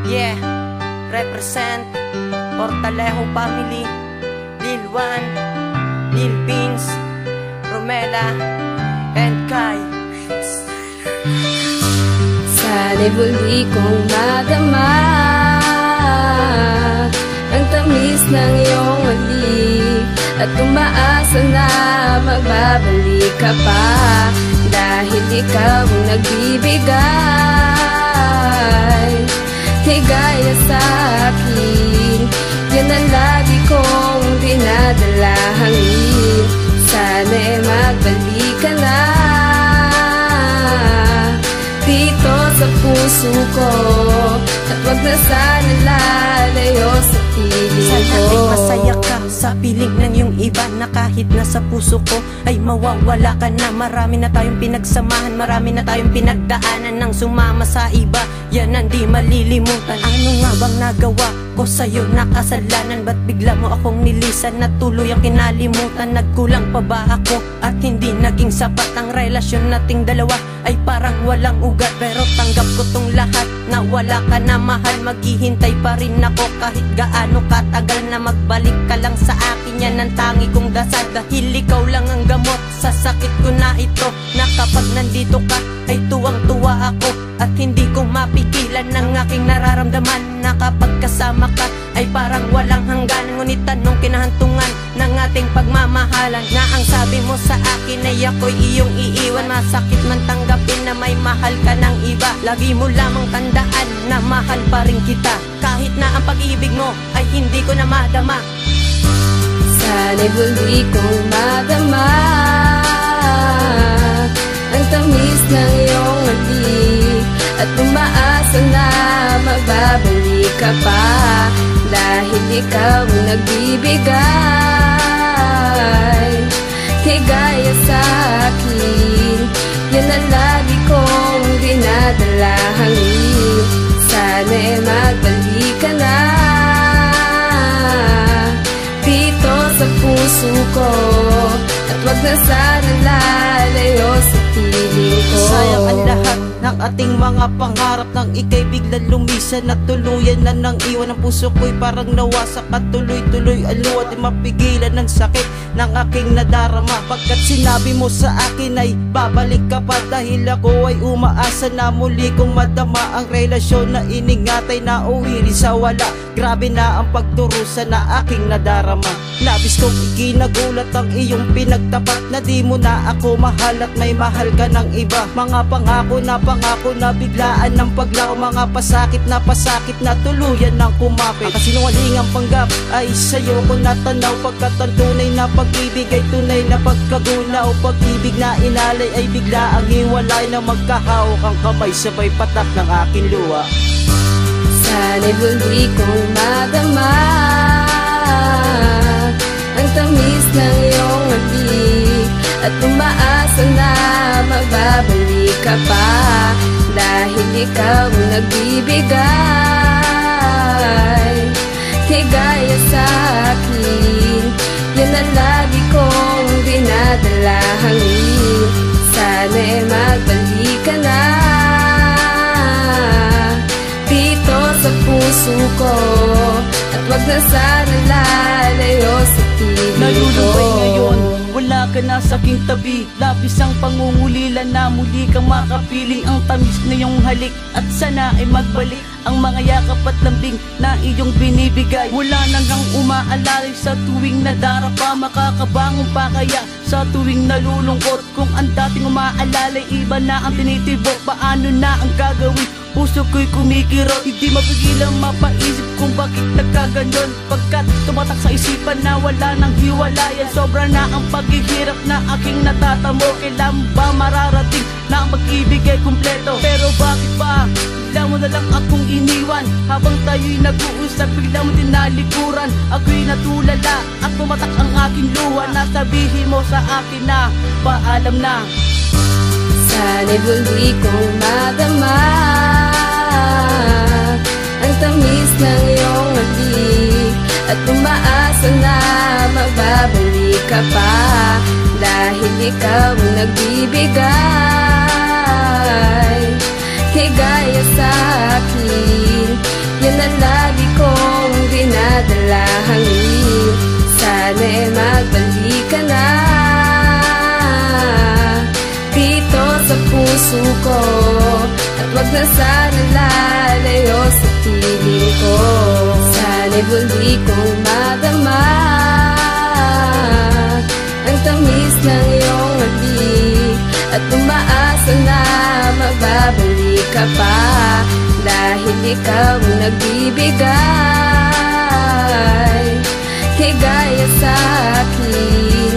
Yeah, represent Portalejo family, Lil Juan, Lil Beans, Romela, and Kai. Sana'y muli kong madama ang tamis ng iyong halik, at umaasa na magbabalik ka pa, dahil ikaw ang nagbibigay higaya sa akin. Yan ang lagi kong dinadala hangin. Sana'y magbalik ka na dito sa puso ko, at wag na sana lalayo sa piling ko. Sana ay masaya ka sa piling ng iyong iba, na kahit nasa puso ko ay mawawala ka na. Marami na tayong pinagsamahan, marami na tayong pinagdaanan. Nang sumama sa iba, yan ang di malilimutan. Ano nga bang nagawa ko sa'yo na kasalanan? Ba't bigla mo akong nilisan na tuloy ang kinalimutan? Nagkulang pa ba ako at hindi naging sapat ang relasyon nating dalawa? Ay parang walang ugat, pero tanggap ko tong lahat na wala ka na mahal. Maghihintay pa rin ako kahit gaano katagal na magbalik ka lang sa akin. Yan ang tangi kong dasal, dahil ikaw lang ang gamot sa sakit ko na ito. Na kapag nandito ka ay tuwang-tuwa ako, at hindi ko mapigilan ng aking nararamdaman. Na kapag kasama ka ay parang walang hangganan. Ngunit tanong kinahantungan ng ating pagmamahalan, na ang sabi mo sa akin ay ako'y iyong iiwan. Masakit man tanggapin na may mahal ka ng iba. Lagi mo lamang tandaan na mahal pa rin kita, kahit na ang pag-ibig mo ay hindi ko na madama. Sana'y muli kong madama ang tamis ng iyong halik, at umaasa na magbabalik ka pa, dahil ikaw ang nagbibigay higaya sa akin. Yan ang lagi kong dinadala hangin. Sana'y magbalik ka na dito sa puso ko, at wag na sana lalayo sa piling ko. Sayang ang lahat ng ating mga pangarap, nang ika'y biglang lumisan at tuluyan na nang iwan. Ang puso ko'y parang nawasak at tuloy-tuloy aluwa, di mapigilan ng sakit ng aking nadarama. Pagkat sinabi mo sa akin ay babalik ka pa, dahil ako ay umaasa na muli kong madama ang relasyon na iningatay na uwi rin sa wala. Grabe na ang pagturusan na aking nadarama. Labis kong ikinagulat ang iyong pinagtapat, na di mo na ako mahal at may mahal ka ng iba. Mga pangako na biglaan ng paglaw, mga pasakit na tuluyan ng kumapit. Ang kasinungalingang panggap ay sa'yo ko natanaw, pagkat ang tunay na pag-ibig ay tunay na pagkagulaw. Pag-ibig na inalay ay bigla ang hiwalay, na magkahawak ang kamay sabay patak ng aking luha. Sana'y muli kong madama ang tamis ng iyong halik, at umaasa na magbabalik ka pa, dahil ikaw ang nagbibigay higaya sa akin. Yan ang lagi kong dinadala hangin. Sana'y magbalik ka na dito sa puso ko, at wag na sana lalayo sa piling ko. Nalulubay ngayon, wala ka na sa aking tabi. Labis ang pangungulila na muli kang makapiling. Ang tamis na iyong halik, at sana ay magbalik ang mga yakap at lambing na iyong binibigay. Wala nang kang umaalalay sa tuwing nadarapa, makakabangon pa kaya sa tuwing nalulungkot. Kung ang dating umaalalay iba na ang tinitibok, paano na ang gagawin? Puso ko'y kumikirot, hindi mapigilang mapaisip kung bakit nagkaganon. Pagkat tumatak sa isipan na wala nang hiwalayan, sobra na ang paghihirap na aking natatamo. Kailan ba mararating na ang pag-ibig ay kumpleto? Pero bakit ba bigla mo na lang akong iniwan? Habang tayo'y nag-uusap, bigla mo tinalikuran. Ako'y natulala at tumatak ang aking luha, na sabihin mo sa akin na paalam na. Sana'y muli kong madama ang tamis ng iyong halik, at umaasa na magbabalik ka pa, dahil ikaw ang nagbibigay higaya sa akin. na sana lalayo sa piling ko. Sana'y muli kong madama ang tamis ng iyong halik, at umaasa na magbabalik ka pa, dahil ikaw ang nagbibigay higaya sa akin.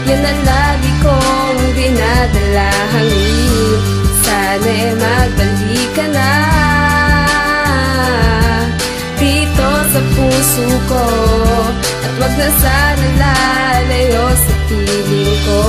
Yan ang lagi kong dinadala hangin. Sana'y magbalik ka na dito sa puso ko, at wag na sana lalayo sa piling ko.